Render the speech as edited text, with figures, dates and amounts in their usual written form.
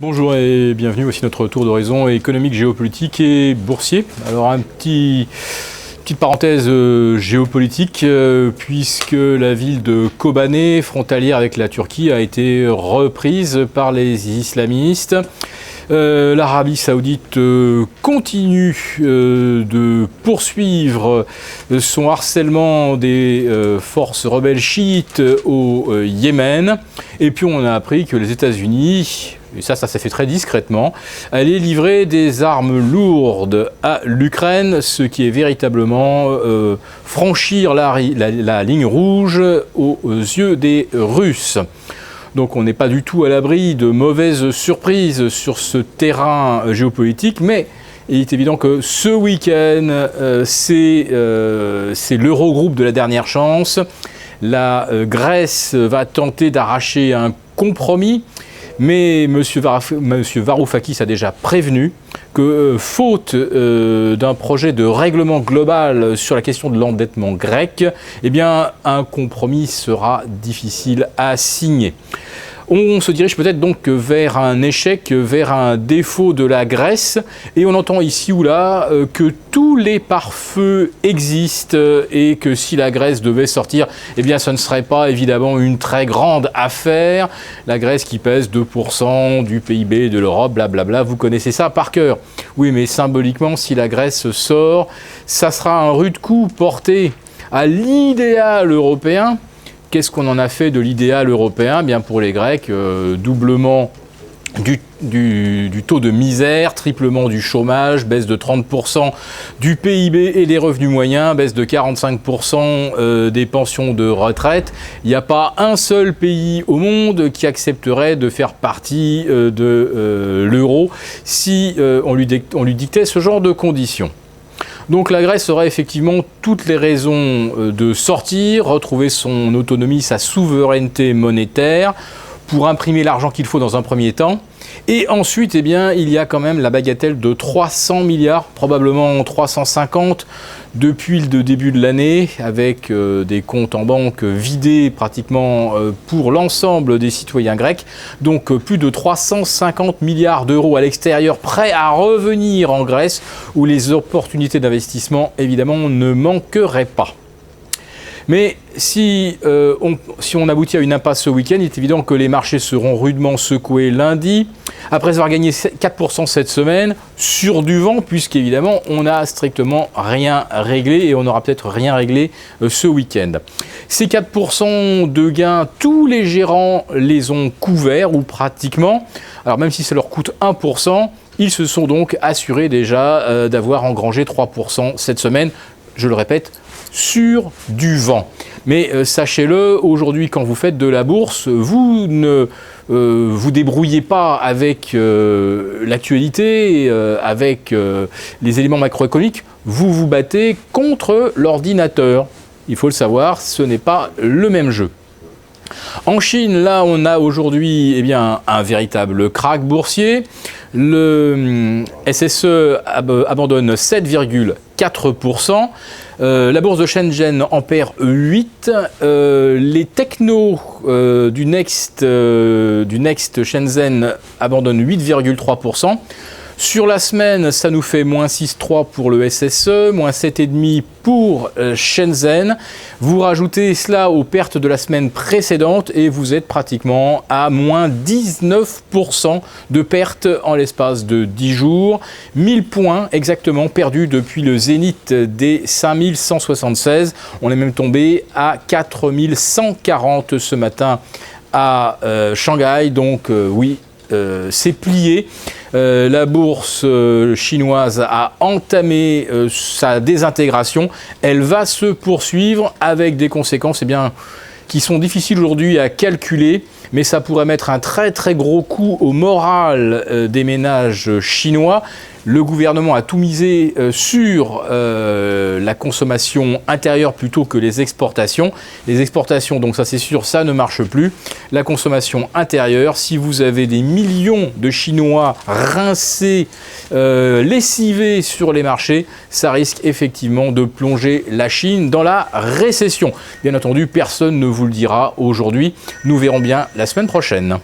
Bonjour et bienvenue, voici notre tour d'horizon économique, géopolitique et boursier. Alors petite parenthèse géopolitique, puisque la ville de Kobané, frontalière avec la Turquie, a été reprise par les islamistes. L'Arabie Saoudite continue de poursuivre son harcèlement des forces rebelles chiites au Yémen. Et puis on a appris que les États-Unis, et ça s'est fait très discrètement, allaient livrer des armes lourdes à l'Ukraine, ce qui est véritablement franchir la ligne rouge aux yeux des Russes. Donc on n'est pas du tout à l'abri de mauvaises surprises sur ce terrain géopolitique, mais il est évident que ce week-end, c'est l'Eurogroupe de la dernière chance. La Grèce va tenter d'arracher un compromis, mais M. Varoufakis a déjà prévenu que, faute d'un projet de règlement global sur la question de l'endettement grec, eh bien, un compromis sera difficile à signer. On se dirige peut-être donc vers un échec, vers un défaut de la Grèce, et on entend ici ou là que tous les pare-feux existent et que si la Grèce devait sortir, eh bien ce ne serait pas évidemment une très grande affaire. La Grèce qui pèse 2% du PIB de l'Europe, blablabla, vous connaissez ça par cœur. Oui, mais symboliquement, si la Grèce sort, ça sera un rude coup porté à l'idéal européen. Qu'est-ce qu'on en a fait de l'idéal européen? Bien pour les Grecs, doublement du taux de misère, triplement du chômage, baisse de 30% du PIB et des revenus moyens, baisse de 45% des pensions de retraite. Il n'y a pas un seul pays au monde qui accepterait de faire partie de l'euro si on lui dictait ce genre de conditions. Donc la Grèce aurait effectivement toutes les raisons de sortir, retrouver son autonomie, sa souveraineté monétaire, pour imprimer l'argent qu'il faut dans un premier temps. Et ensuite, eh bien, il y a quand même la bagatelle de 300 milliards, probablement 350 depuis le début de l'année, avec des comptes en banque vidés pratiquement pour l'ensemble des citoyens grecs. Donc plus de 350 milliards d'euros à l'extérieur, prêts à revenir en Grèce, où les opportunités d'investissement, évidemment, ne manqueraient pas. Mais si on aboutit à une impasse ce week-end, il est évident que les marchés seront rudement secoués lundi, après avoir gagné 4% cette semaine, sur du vent, puisqu'évidemment, on n'a strictement rien réglé, et on n'aura peut-être rien réglé ce week-end. Ces 4% de gains, tous les gérants les ont couverts, ou pratiquement. Alors même si ça leur coûte 1%, ils se sont donc assurés déjà d'avoir engrangé 3% cette semaine, je le répète, sur du vent. Mais sachez-le, aujourd'hui, quand vous faites de la bourse, vous ne vous débrouillez pas avec l'actualité, avec les éléments macroéconomiques, vous vous battez contre l'ordinateur. Il faut le savoir, ce n'est pas le même jeu. En Chine, là, on a aujourd'hui un véritable krach boursier. Le SSE abandonne 7,4%. La bourse de Shenzhen en perd 8. Les technos du Next Shenzhen abandonnent 8,3%. Sur la semaine, ça nous fait moins 6,3 pour le SSE, moins 7,5 pour Shenzhen. Vous rajoutez cela aux pertes de la semaine précédente et vous êtes pratiquement à moins 19% de pertes en l'espace de 10 jours. 1000 points exactement perdus depuis le zénith des 5176. On est même tombé à 4140 ce matin à Shanghai. Donc oui, c'est plié. La bourse chinoise a entamé sa désintégration. Elle va se poursuivre avec des conséquences qui sont difficiles aujourd'hui à calculer, mais ça pourrait mettre un très très gros coup au moral des ménages chinois. Le gouvernement a tout misé sur la consommation intérieure plutôt que les exportations. Les exportations, donc ça c'est sûr, ça ne marche plus. La consommation intérieure, si vous avez des millions de Chinois rincés, lessivés sur les marchés, ça risque effectivement de plonger la Chine dans la récession. Bien entendu, personne ne vous le dira aujourd'hui. Nous verrons bien la semaine prochaine.